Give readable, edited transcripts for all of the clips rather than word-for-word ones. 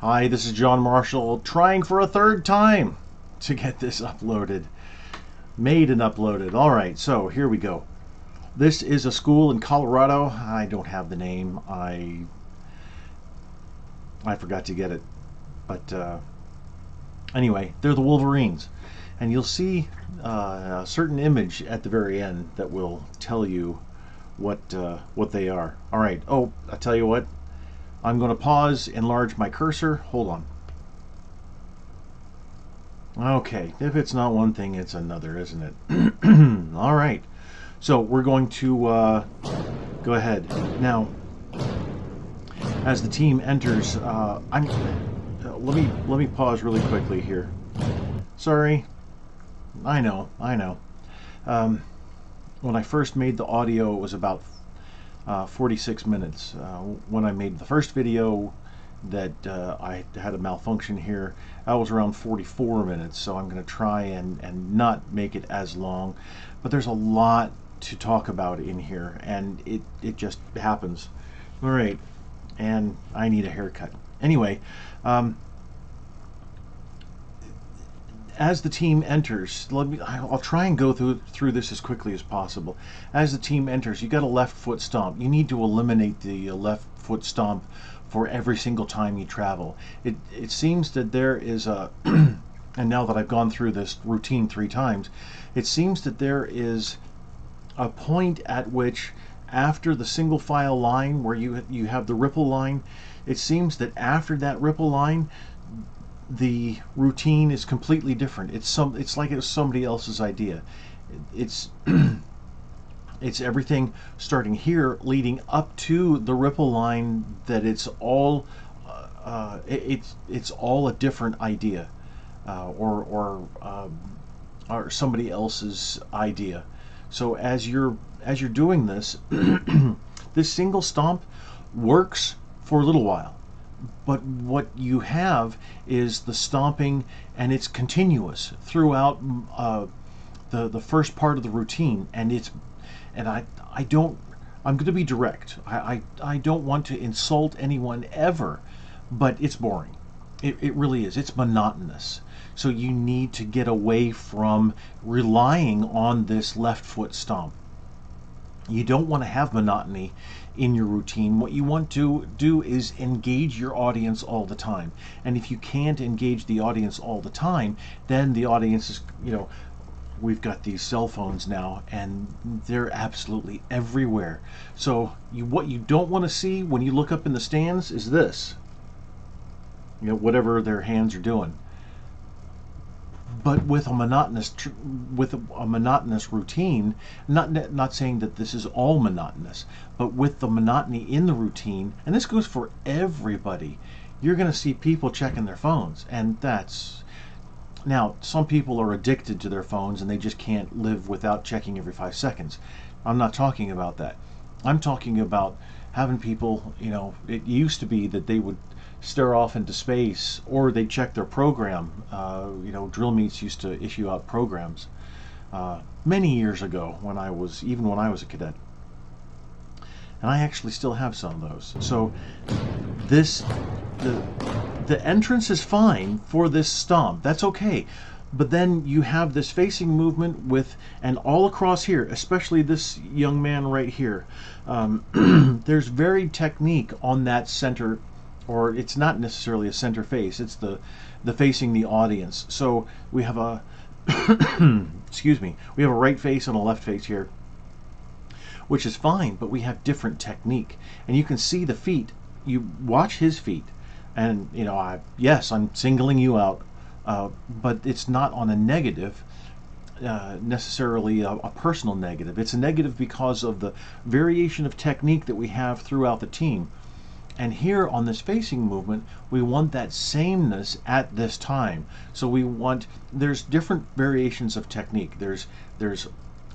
Hi, this is John Marshall, trying for a third time to get this uploaded. Made and uploaded. Alright, so here we go. This is a school in Colorado. I don't have the name. I forgot to get it. But anyway, they're the Wolverines. And you'll see a certain image at the very end that will tell you what they are. Alright, oh, I'll tell you what. I'm going to pause, enlarge my cursor. Hold on. Okay, if it's not one thing, it's another, isn't it? All right. So we're going to go ahead now. As the team enters, let me pause really quickly here. Sorry. I know. When I first made the audio, it was about 46 minutes. When I made the first video that I had a malfunction here, I was around 44 minutes, so I'm going to try and not make it as long. But there's a lot to talk about in here, and it just happens. All right, and I need a haircut. Anyway, as the team enters, I'll try and go through this as quickly as possible. As the team enters, you got a left foot stomp. You need to eliminate the left foot stomp for every single time you travel. It seems that there is a, and now that I've gone through this routine 3 times, it seems that there is a point at which, after the single file line where you have the ripple line, it seems that after that ripple line, the routine is completely different. It's like it was somebody else's idea. It's it's everything starting here leading up to the ripple line, that it's all it's all a different idea, or somebody else's idea. So as you're doing this, this single stomp works for a little while. But what you have is the stomping, and it's continuous throughout the first part of the routine, and I'm going to be direct. I don't want to insult anyone ever, but it's boring. It really is. It's monotonous. So you need to get away from relying on this left foot stomp. You don't want to have monotony in your routine. What you want to do is engage your audience all the time. And if you can't engage the audience all the time, then the audience is, we've got these cell phones now, and they're absolutely everywhere. So what you don't want to see when you look up in the stands is this. Whatever their hands are doing. But with a monotonous routine, not saying that this is all monotonous, but with the monotony in the routine, and this goes for everybody, you're going to see people checking their phones, and now some people are addicted to their phones and they just can't live without checking every 5 seconds. I'm not talking about that. I'm talking about having people, it used to be that they would stare off into space, or they check their program. DrillMaster used to issue out programs many years ago when I was a cadet, and I actually still have some of those. So the entrance is fine for this stomp. That's okay. But then you have this facing movement and all across here, especially this young man right here. There's varied technique on that center, or it's not necessarily a center face, it's the facing the audience. So we have a excuse me, we have a right face and a left face here, which is fine, but we have different technique. And you can see the feet. You watch his feet, and yes, I'm singling you out, but it's not on a negative, necessarily a personal negative. It's a negative because of the variation of technique that we have throughout the team. And here on this facing movement, we want that sameness at this time. So there's different variations of technique. There's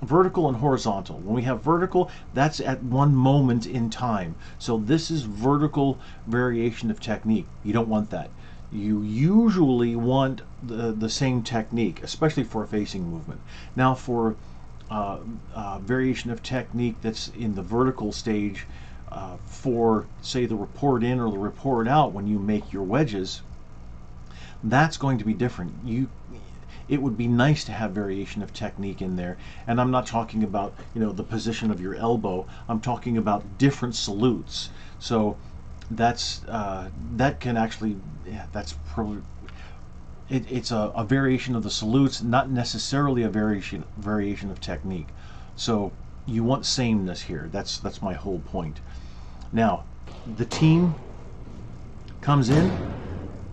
vertical and horizontal. When we have vertical, that's at one moment in time. So this is vertical variation of technique. You don't want that. You usually want the same technique, especially for a facing movement. Now for variation of technique that's in the vertical stage, for, say, the report in or the report out when you make your wedges, that's going to be different. It would be nice to have variation of technique in there, and I'm not talking about, you know, the position of your elbow. I'm talking about different salutes. So that's that can actually, yeah, that's probably it's a variation of the salutes, not necessarily a variation of technique. So you want sameness here. That's my whole point. Now, the team comes in,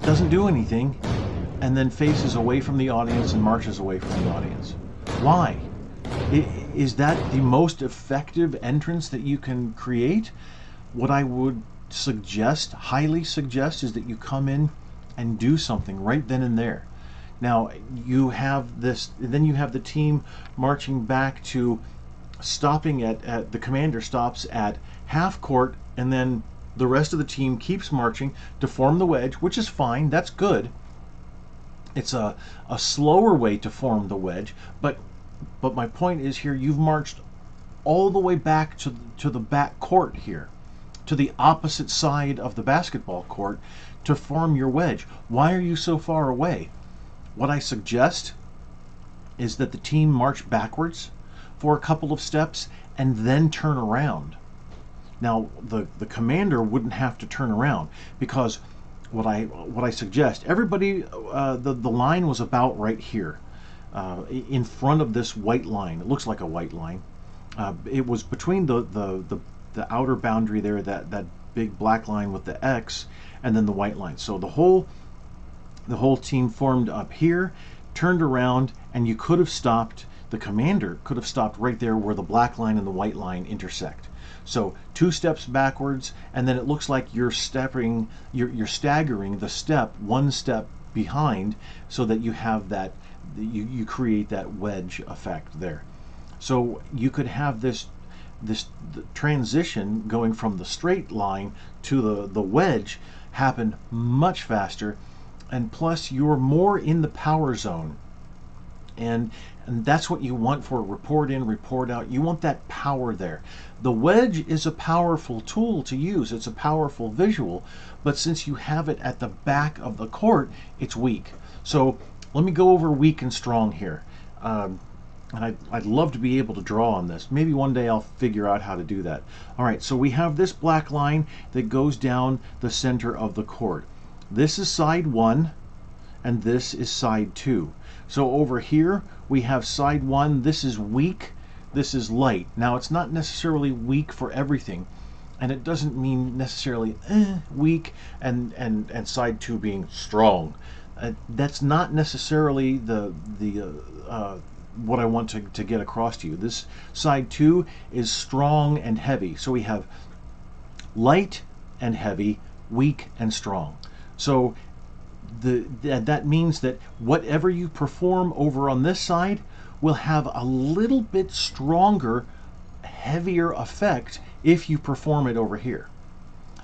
doesn't do anything, and then faces away from the audience and marches away from the audience. Why? Is that the most effective entrance that you can create? What I would suggest, highly suggest, is that you come in and do something right then and there. Now you have this, then you have the team marching back to stopping at the commander stops at half court, and then the rest of the team keeps marching to form the wedge, which is fine, that's good. It's a slower way to form the wedge, but my point is here, you've marched all the way back to the back court here, to the opposite side of the basketball court to form your wedge. Why are you so far away? What I suggest is that the team march backwards for a couple of steps and then turn around. Now the commander wouldn't have to turn around, because what I suggest, everybody, the line was about right here, in front of this white line. It looks like a white line. It was between the outer boundary there, that big black line with the X, and then the white line. So the whole team formed up here, turned around, and you could have stopped. The commander could have stopped right there where the black line and the white line intersect. So 2 steps backwards, and then it looks like you're staggering the step 1 step behind, so that you have that, you create that wedge effect there. So you could have this transition going from the straight line to the wedge happen much faster, and plus you're more in the power zone, and that's what you want for report in, report out. You want that power there. The wedge is a powerful tool to use. It's a powerful visual, but since you have it at the back of the court, it's weak. So let me go over weak and strong here. And I'd love to be able to draw on this. Maybe one day I'll figure out how to do that. All right, so we have this black line that goes down the center of the court. This is side 1, and this is side 2. So over here we have side 1. This is weak, this is light. Now it's not necessarily weak for everything, and it doesn't mean necessarily weak and side 2 being strong. That's not necessarily the what I want to get across to you. This side 2 is strong and heavy. So we have light and heavy, weak and strong. So that means that whatever you perform over on this side will have a little bit stronger, heavier effect if you perform it over here.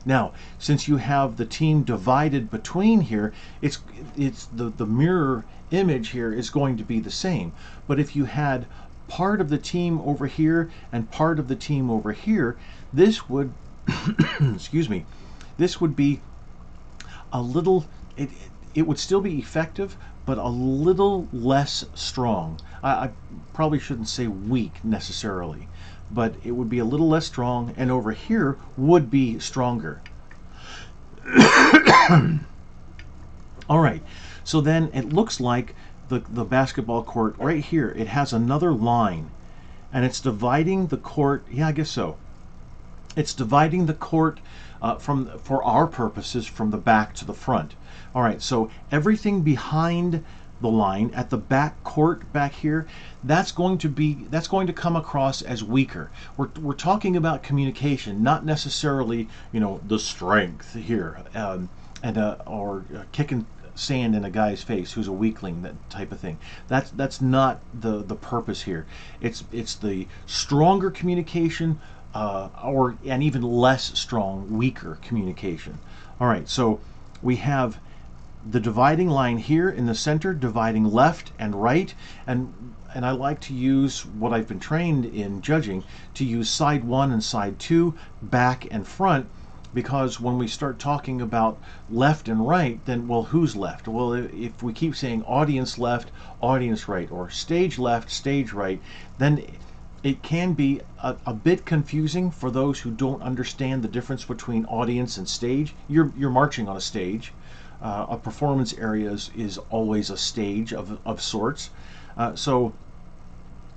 Now, since you have the team divided between here, it's the mirror image here is going to be the same. But if you had part of the team over here and part of the team over here, this would excuse me, this would be a little, it would still be effective, but a little less strong. I probably shouldn't say weak necessarily, but it would be a little less strong, and over here would be stronger. All right, so then it looks like the basketball court right here, it has another line, and it's dividing the court. Yeah, I guess so. It's dividing the court for our purposes, from the back to the front. All right, so everything behind the line at the back court back here, that's going to come across as weaker. We're talking about communication, not necessarily, you know, the strength here, or kicking sand in a guy's face who's a weakling, that type of thing. That's not the purpose here. It's the stronger communication, and even less strong, weaker communication. All right, so we have the dividing line here in the center, dividing left and right, and I like to use what I've been trained in judging, to use side 1 and side 2, back and front, because when we start talking about left and right, then, well, who's left? Well, if we keep saying audience left, audience right, or stage left, stage right, then it can be a bit confusing for those who don't understand the difference between audience and stage. You're marching on a stage. A performance area is always a stage of sorts. So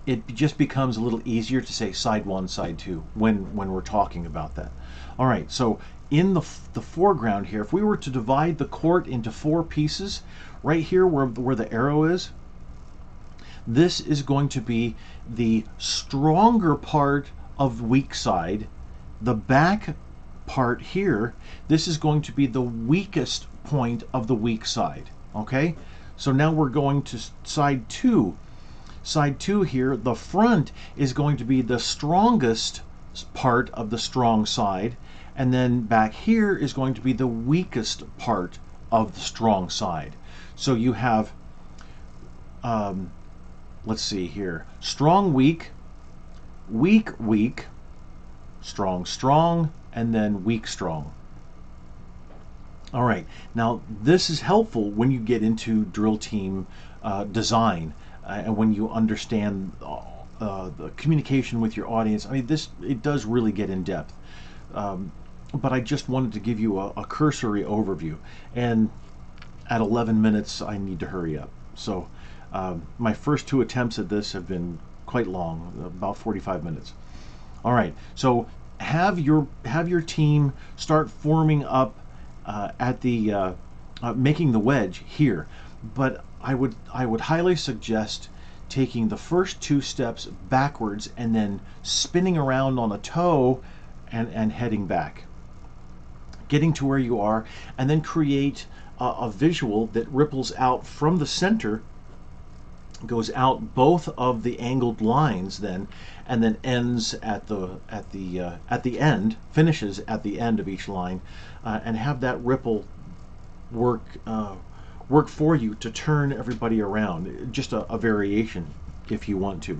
it just becomes a little easier to say side 1, side 2 when we're talking about that. All right, so in the foreground here, if we were to divide the court into 4 pieces, right here where the arrow is, this is going to be the stronger part of the weak side. The back part here, this is going to be the weakest point of the weak side. Okay, so now we're going to side 2. Side 2 here, the front is going to be the strongest part of the strong side, and then back here is going to be the weakest part of the strong side. So you have let's see here, strong, weak, weak, weak, strong, strong, and then weak, strong. All right, now this is helpful when you get into drill team design and when you understand the communication with your audience. I mean, it does really get in depth, but I just wanted to give you a cursory overview, and at 11 minutes I need to hurry up. So my first 2 attempts at this have been quite long, about 45 minutes. All right, so have your team start forming up at the making the wedge here, but I would highly suggest taking the first 2 steps backwards and then spinning around on a toe and heading back, getting to where you are, and then create a visual that ripples out from the center, goes out both of the angled lines then, and then ends at the end, finishes at the end of each line, and have that ripple work for you to turn everybody around. Just a variation if you want to.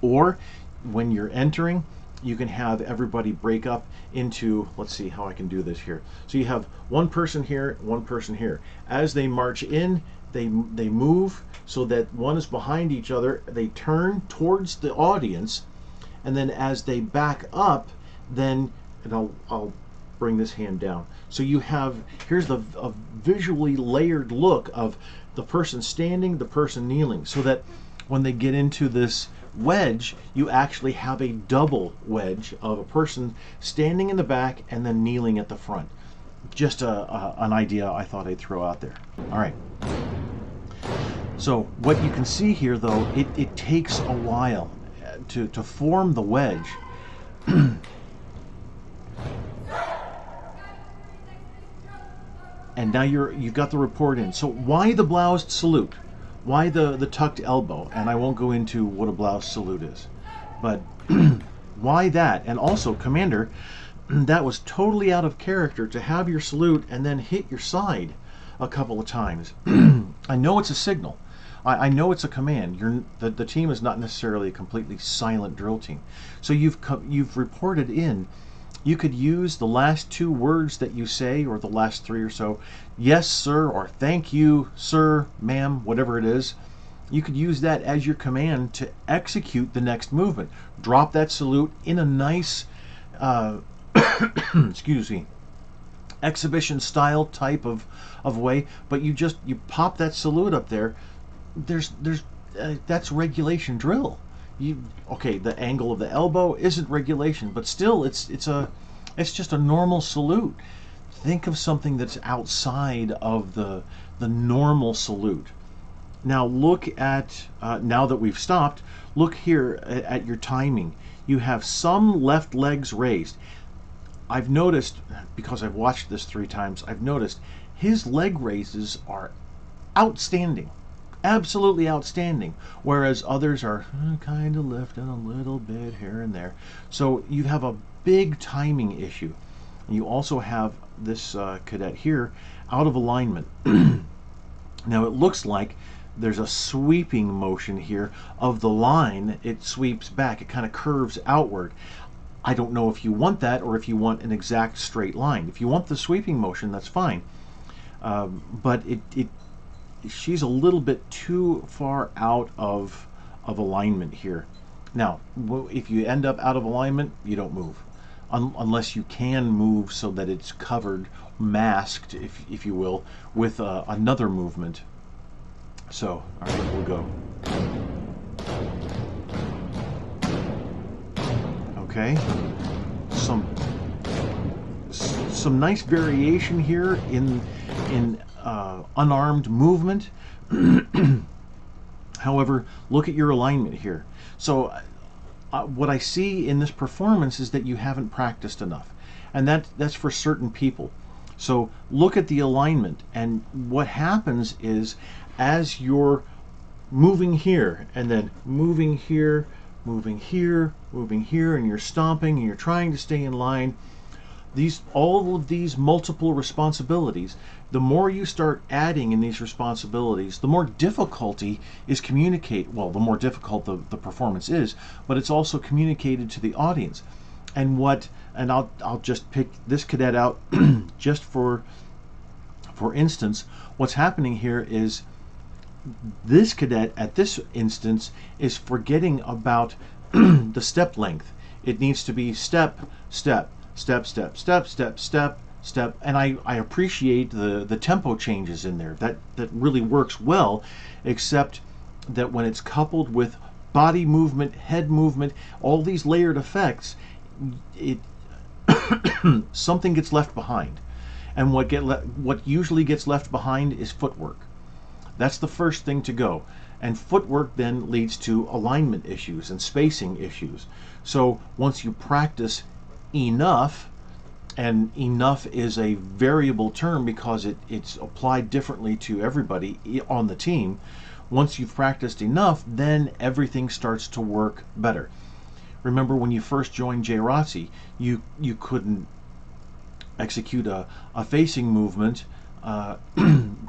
Or when you're entering, you can have everybody break up into, let's see how I can do this here. So you have one person here, one person here. As they march in, they move so that one is behind each other. They turn towards the audience, and then as they back up, then, and I'll bring this hand down. So you have, here's a visually layered look of the person standing, the person kneeling, so that when they get into this wedge, you actually have a double wedge of a person standing in the back and then kneeling at the front. Just an idea I thought I'd throw out there. All right. So what you can see here, though, it takes a while to form the wedge. And now you've got the report in. So why the bloused salute? Why the tucked elbow? And I won't go into what a bloused salute is, but why that? And also, Commander, that was totally out of character to have your salute and then hit your side a couple of times. I know it's a signal. I know it's a command. The team is not necessarily a completely silent drill team. So you've reported in. You could use the last 2 words that you say, or the last 3 or so. Yes, sir, or thank you, sir, ma'am, whatever it is. You could use that as your command to execute the next movement. Drop that salute in a nice, excuse me, exhibition style type of way, but you pop that salute up there. That's regulation drill. Okay, the angle of the elbow isn't regulation, but still it's just a normal salute. Think of something that's outside of the normal salute. Now look at, now that we've stopped, look here at your timing. You have some left legs raised. I've noticed, because I've watched this 3 times, I've noticed his leg raises are outstanding. Absolutely outstanding, whereas others are kind of lifting a little bit here and there. So you have a big timing issue. You also have this cadet here out of alignment. Now it looks like there's a sweeping motion here of the line. It sweeps back, it kind of curves outward. I don't know if you want that or if you want an exact straight line. If you want the sweeping motion, that's fine. But she's a little bit too far out of alignment here. Now, if you end up out of alignment, you don't move. Unless you can move so that it's covered, masked, if you will, with another movement. So, all right, we'll go. Okay, some nice variation here in unarmed movement. However, look at your alignment here. So what I see in this performance is that you haven't practiced enough, and that's for certain people. So look at the alignment, and what happens is as you're moving here and then moving here, moving here, moving here, and you're stomping and you're trying to stay in line, all of these multiple responsibilities, the more you start adding in these responsibilities, the more difficulty is communicate. Well, the more difficult the performance is, but it's also communicated to the audience. And I'll just pick this cadet out just for instance. What's happening here is this cadet at this instance is forgetting about the step length. It needs to be step, step, step, step, step, step, step, step, and I appreciate the tempo changes in there. That really works well, except that when it's coupled with body movement, head movement, all these layered effects, it something gets left behind. And what usually gets left behind is footwork. That's the first thing to go. And footwork then leads to alignment issues and spacing issues. So once you practice enough, and enough is a variable term because it's applied differently to everybody on the team. Once you've practiced enough, then everything starts to work better. Remember when you first joined AFJROTC, you couldn't execute a facing movement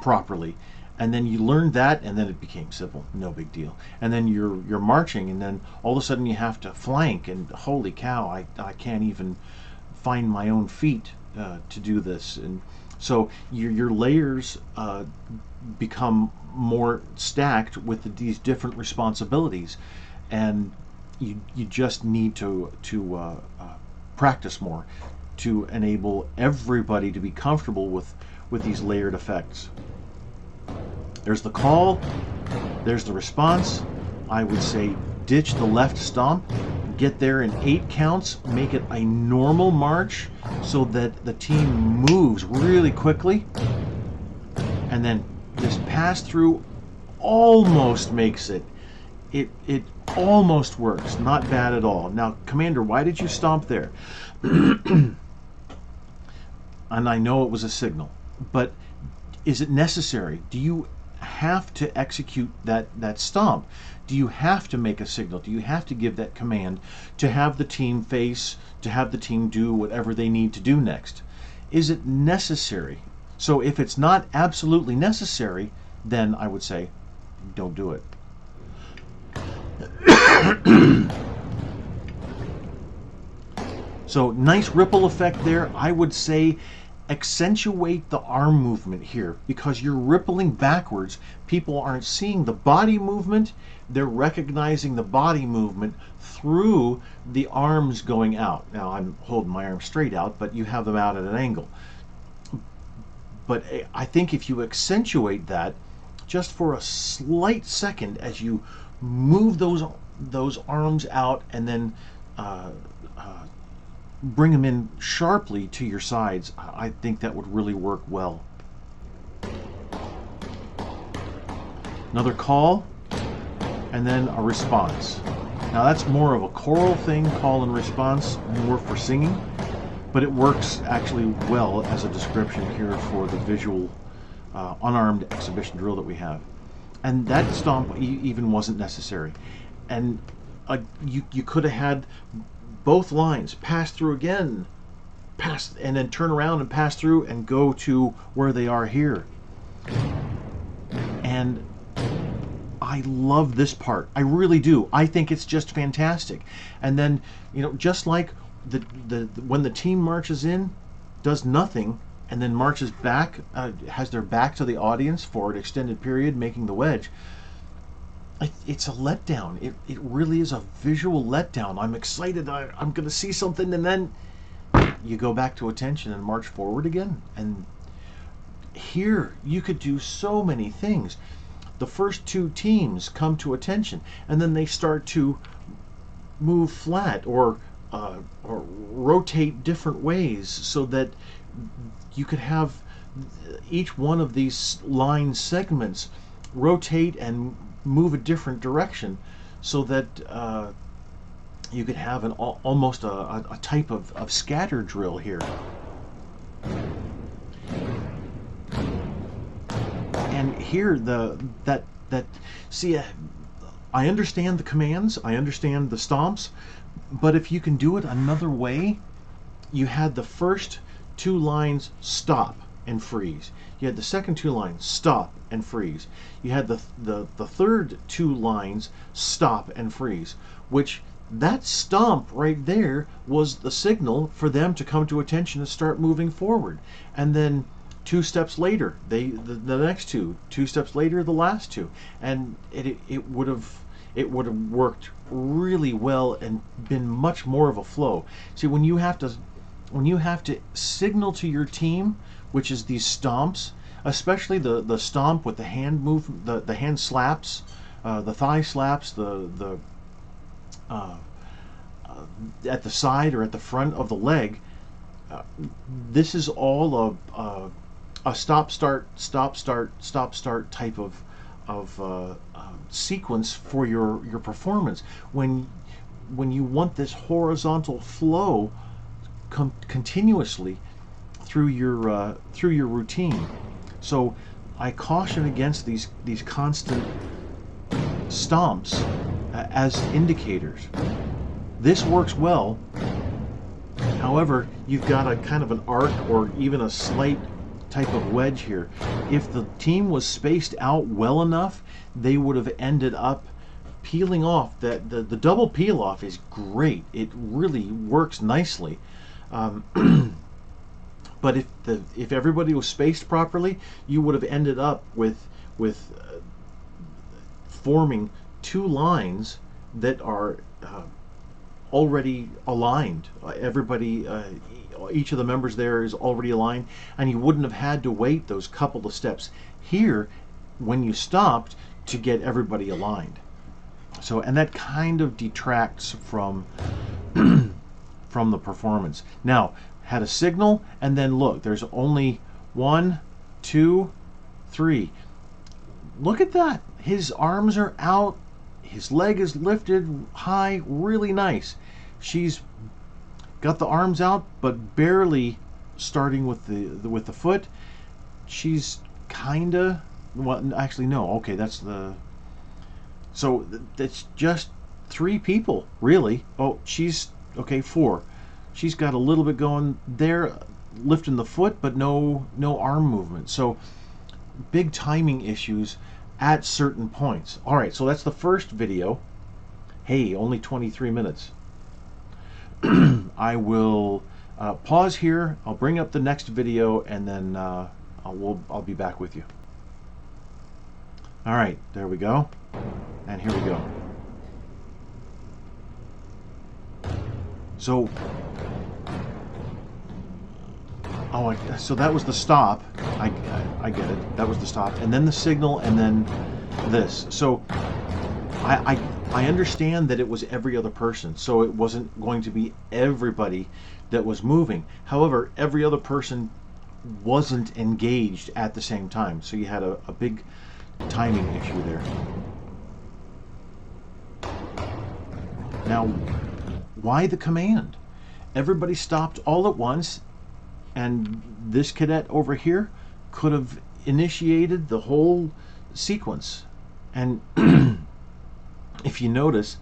properly. And then you learned that, and then it became simple, no big deal. And then you're marching, and then all of a sudden you have to flank, and holy cow, I can't even find my own feet to do this. And so your layers become more stacked with these different responsibilities, and you just need to practice more to enable everybody to be comfortable with these layered effects. There's the call, there's the response. I would say ditch the left stomp, get there in 8 counts, make it a normal march so that the team moves really quickly, and then this pass through almost makes it. It almost works, not bad at all. Now, Commander, why did you stomp there? And I know it was a signal, but is it necessary? Do you have to execute that stomp? Do you have to make a signal? Do you have to give that command to have the team face, to have the team do whatever they need to do next? Is it necessary? So if it's not absolutely necessary, then I would say don't do it. So nice ripple effect there. I would say accentuate the arm movement here because you're rippling backwards. People aren't seeing the body movement, they're recognizing the body movement through the arms going out. Now I'm holding my arms straight out, but you have them out at an angle. But I think if you accentuate that just for a slight second as you move those arms out and then bring them in sharply to your sides, I think that would really work well. Another call, and then a response. Now that's more of a choral thing, call and response, more for singing, but it works actually well as a description here for the visual unarmed exhibition drill that we have. And that stomp even wasn't necessary. And you could have had both lines pass through again, pass, and then turn around and pass through and go to where they are here. And I love this part. I really do. I think it's just fantastic. And then, just like when the team marches in, does nothing, and then marches back, has their back to the audience for an extended period, making the wedge. It's a letdown. It really is a visual letdown. I'm excited. I'm going to see something, and then you go back to attention and march forward again. And here you could do so many things. The first two teams come to attention, and then they start to move flat or rotate different ways, so that you could have each one of these line segments rotate and move a different direction, so that you could have almost a type of scatter drill here. And here I understand the commands, I understand the stomps, but if you can do it another way, you had the first two lines stop and freeze. You had the second two lines stop and freeze. You had the third two lines stop and freeze, which that stomp right there was the signal for them to come to attention and start moving forward. And then 2 steps later, the next two steps later, the last two, and it would have worked really well and been much more of a flow. See, when you have to signal to your team, which is these stomps, especially the stomp with the hand move, the hand slaps, the thigh slaps, at the side or at the front of the leg. This is all a stop start type of sequence for your performance. When you want this horizontal flow continuously through your routine. So I caution against these constant stomps as indicators. This works well. However, you've got a kind of an arc or even a slight type of wedge here. If the team was spaced out well enough, they would have ended up peeling off. The double peel off is great. It really works nicely. But if everybody was spaced properly, you would have ended up with forming two lines that are already aligned. Everybody, each of the members there is already aligned, and you wouldn't have had to wait those couple of steps here when you stopped to get everybody aligned. So, and that kind of detracts from from the performance. Now, had a signal, and then look, there's only 1, 2, 3. Look at that. His arms are out. His leg is lifted high, really nice. She's got the arms out, but barely starting with the foot. She's kinda, well, actually no. Okay, so that's just 3 people, really. Oh, she's okay, 4. She's got a little bit going there, lifting the foot, but no arm movement. So big timing issues at certain points. All right, so that's the first video. Hey, only 23 minutes. I will pause here. I'll bring up the next video, and then I'll be back with you. All right, there we go, and here we go. So, so that was the stop. I get it. That was the stop, and then the signal, and then this. So I understand that it was every other person, so it wasn't going to be everybody that was moving. However, every other person wasn't engaged at the same time, so you had a big timing issue there. Now, why the command? Everybody stopped all at once, and this cadet over here could have initiated the whole sequence. And if you notice,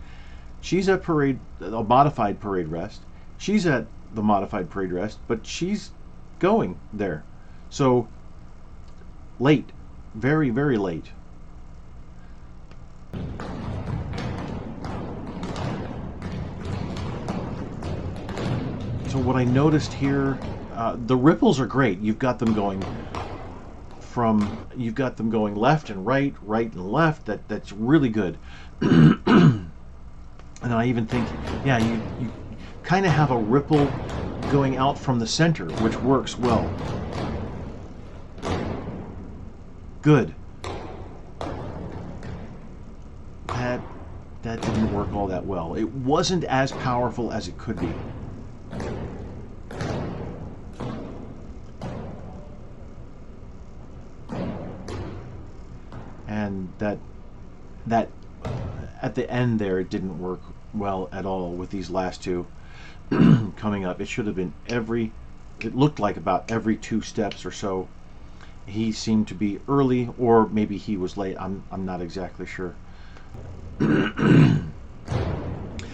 she's at a modified parade rest. She's at the modified parade rest, but she's going there. So late, very, very late. So what I noticed here, the ripples are great. You've got them going left and right, right and left. That's really good. And I even think, yeah, you kind of have a ripple going out from the center, which works well. Good. That didn't work all that well. It wasn't as powerful as it could be. And that at the end there, it didn't work well at all with these last two coming up. It should have been it looked like about every 2 steps or so. He seemed to be early, or maybe he was late. I'm not exactly sure.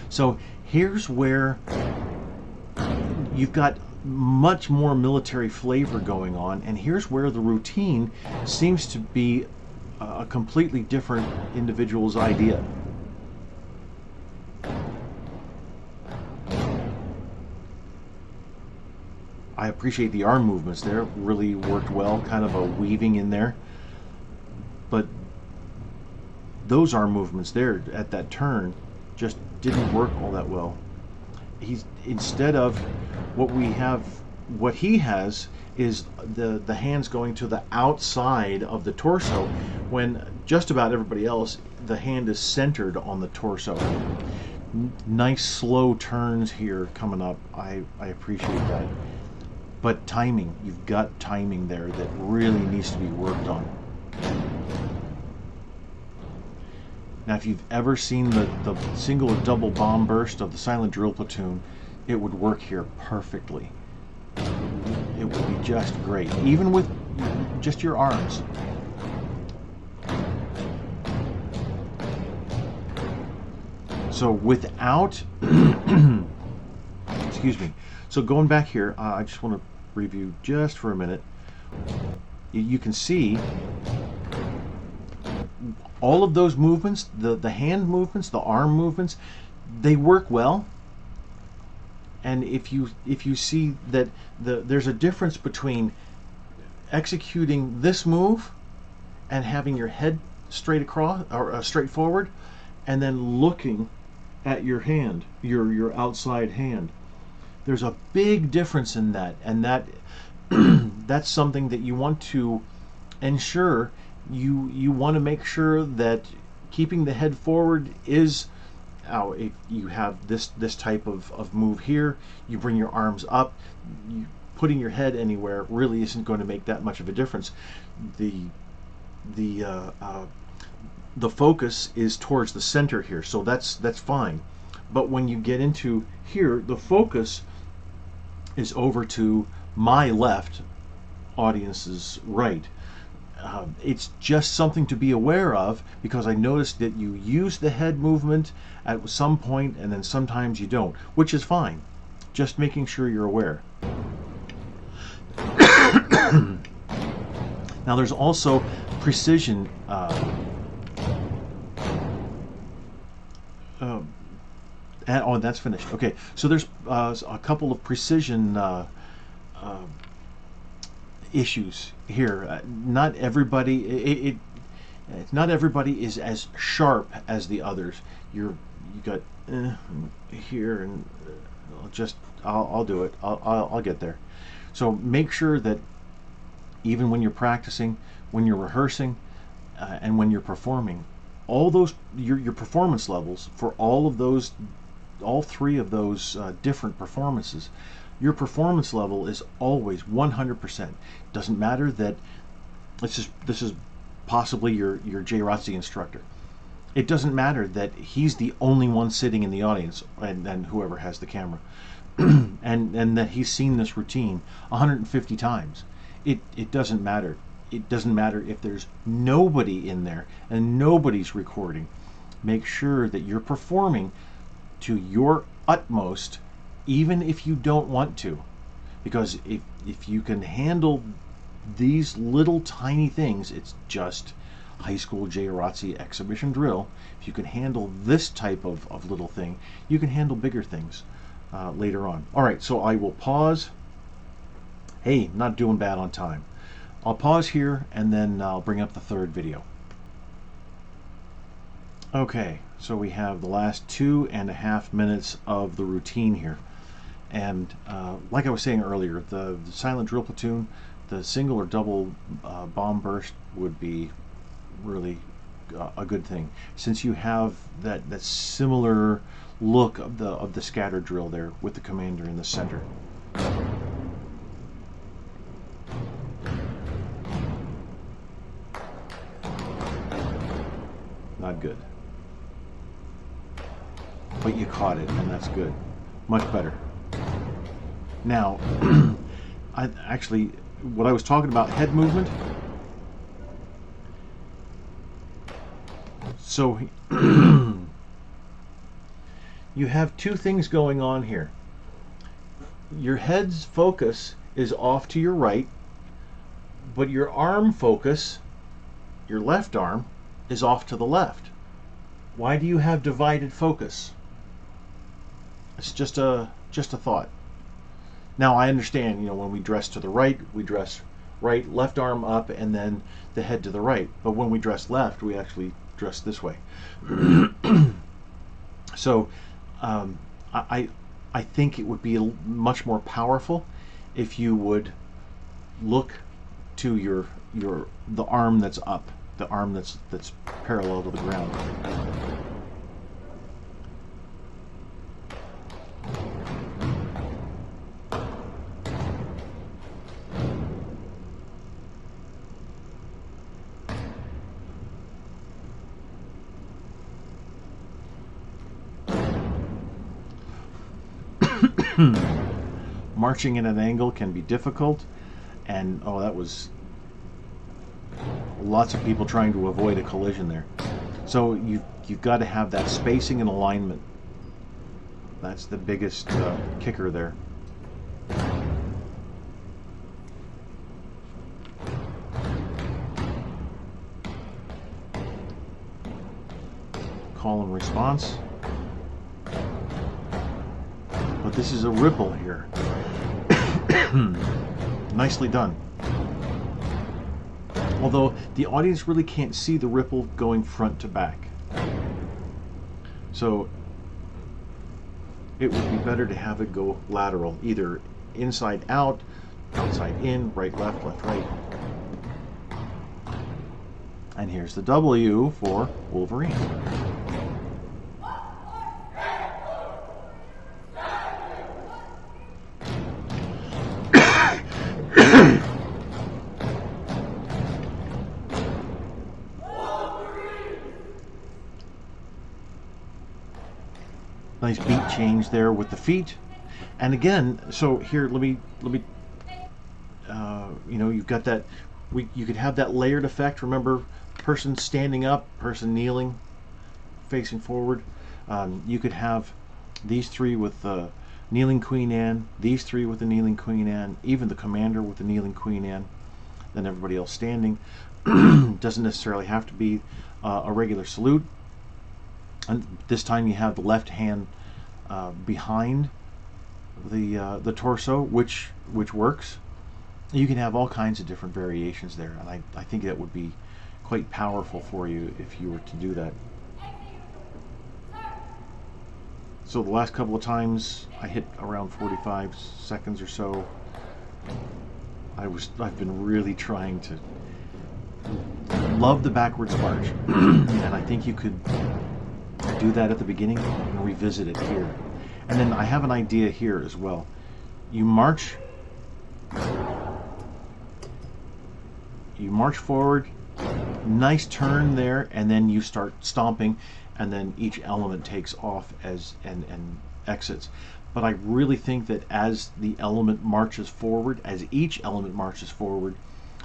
So here's where you've got much more military flavor going on, and here's where the routine seems to be a completely different individual's idea. I appreciate the arm movements there, really worked well, kind of a weaving in there. But those arm movements there at that turn just didn't work all that well. Instead of what he has is the hands going to the outside of the torso, when just about everybody else, the hand is centered on the torso. Nice slow turns here coming up. I appreciate that. But timing, you've got timing there that really needs to be worked on. Now, if you've ever seen the single or double bomb burst of the silent drill platoon, it would work here perfectly. It would be just great, even with just your arms. So without, excuse me, so going back here, I just want to review just for a minute. You can see all of those movements, the hand movements, the arm movements, they work well. And if you see that there's a difference between executing this move and having your head straight across or straight forward, and then looking at your hand, your outside hand. There's a big difference in that, and that's something that you want to ensure. You want to make sure that keeping the head forward is, if you have this type of move here, you bring your arms up, putting your head anywhere really isn't going to make that much of a difference. The focus is towards the center here, so that's fine. But when you get into here, the focus is over to my left, audience's right. It's just something to be aware of, because I noticed that you use the head movement at some point and then sometimes you don't, which is fine. Just making sure you're aware. Now there's also precision and that's finished. Okay, so there's a couple of precision issues here. Not everybody not everybody is as sharp as the others. You got here, and I'll do it. I'll get there. So make sure that even when you're practicing, when you're rehearsing, and when you're performing, all those your performance levels for all three of those different performances, your performance level is always 100%. Doesn't matter that this is possibly your AFJROTC instructor. It doesn't matter that he's the only one sitting in the audience, and whoever has the camera, and that he's seen this routine 150 times. It doesn't matter. It doesn't matter if there's nobody in there and nobody's recording. Make sure that you're performing to your utmost, even if you don't want to, because if you can handle these little tiny things, it's just high school AFJROTC exhibition drill. If you can handle this type of little thing, you can handle bigger things. later on. All right, so I will pause. Hey, not doing bad on time. I'll pause here and then I'll bring up the third video. Okay, so we have the last 2.5 minutes of the routine here. And like I was saying earlier, the silent drill platoon, the single or double bomb burst would be really a good thing, since you have that similar look of the scatter drill there with the commander in the center. Not good. But you caught it, and that's good. Much better. Now, what I was talking about, head movement. So, you have two things going on here. Your head's focus is off to your right, but your arm focus, your left arm, is off to the left. Why do you have divided focus? It's just a thought. Now I understand, when we dress to the right, we dress right, left arm up, and then the head to the right. But when we dress left, we actually dress this way. So I think it would be much more powerful if you would look to the arm that's up, the arm that's parallel to the ground. Marching at an angle can be difficult, and that was lots of people trying to avoid a collision there. So you've got to have that spacing and alignment. That's the biggest kicker there. Call and response. But this is a ripple here. Nicely done. Although the audience really can't see the ripple going front to back. So it would be better to have it go lateral, either inside out, outside in, right, left, right. And here's the W for Wolverine. Nice beat change there with the feet. And again, so here, let me you've got that, you could have that layered effect. Remember, person standing up, person kneeling, facing forward. You could have these three with the kneeling Queen Anne, these three with the kneeling Queen Anne, even the commander with the kneeling Queen Anne, then everybody else standing. Doesn't necessarily have to be a regular salute. And this time you have the left hand behind the torso, which works. You can have all kinds of different variations there, and I think that would be quite powerful for you if you were to do that. So the last couple of times I hit around 45 seconds or so. I've been really trying to love the backwards march, and I think you could do that at the beginning and revisit it here. And then I have an idea here as well. You march forward, nice turn there, and then you start stomping, and then each element takes off and exits. But I really think that as the element marches forward, as each element marches forward,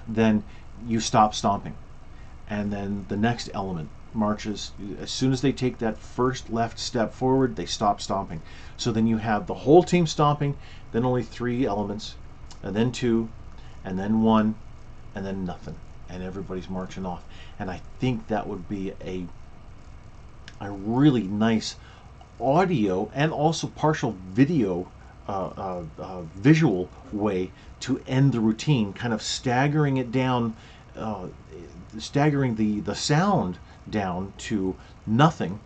then you stop stomping, and then the next element marches. As soon as they take that first left step forward, they stop stomping. So then you have the whole team stomping, then only 3 elements, and then 2, and then 1, and then nothing, and everybody's marching off. And I think that would be a really nice audio and also partial video, visual way to end the routine, kind of staggering it down, staggering the sound down to nothing,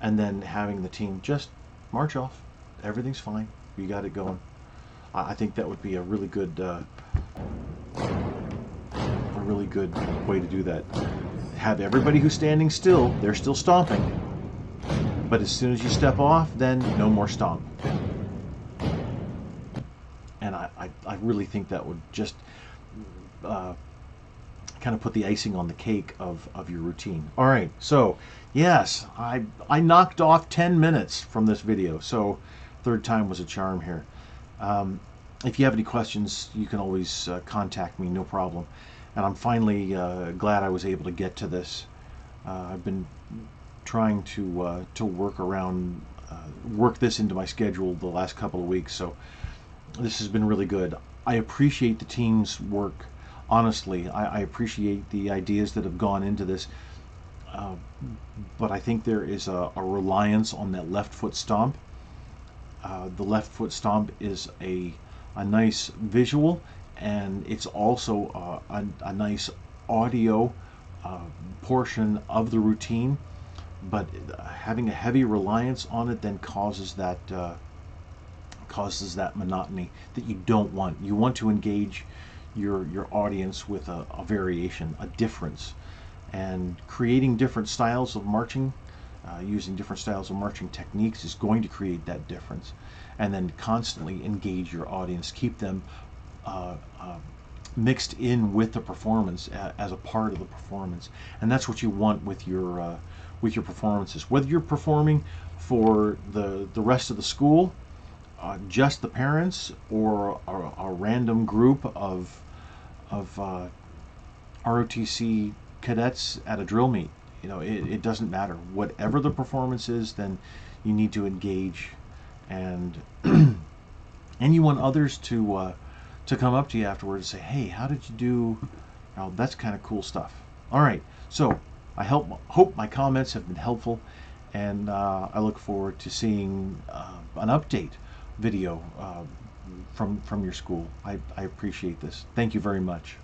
and then having the team just march off. Everything's fine. You got it going. I think that would be a really good way to do that. Have everybody who's standing still, they're still stomping, but as soon as you step off, then no more stomp. And I really think that would just kind of put the icing on the cake of your routine. All right, so yes, I knocked off 10 minutes from this video, so third time was a charm here. If you have any questions, you can always contact me, no problem. And I'm finally glad I was able to get to this. I've been trying to work this into my schedule the last couple of weeks, so this has been really good. I appreciate the team's work. Honestly, I appreciate the ideas that have gone into this, but I think there is a reliance on that left foot stomp. The left foot stomp is a nice visual, and it's also a nice audio portion of the routine, but having a heavy reliance on it then causes that monotony that you don't want. You want to engage your audience with a variation, a difference, and creating different styles of marching, using different styles of marching techniques is going to create that difference. And then constantly engage your audience, keep them mixed in with the performance as a part of the performance, and that's what you want with your performances. Whether you're performing for the rest of the school, just the parents, or a random group of ROTC cadets at a drill meet, it doesn't matter. Whatever the performance is, then you need to engage, and and you want others to come up to you afterwards and say, hey, how did you do? That's kind of cool stuff. All right, so I hope my comments have been helpful, and I look forward to seeing an update video from your school. I appreciate this. Thank you very much.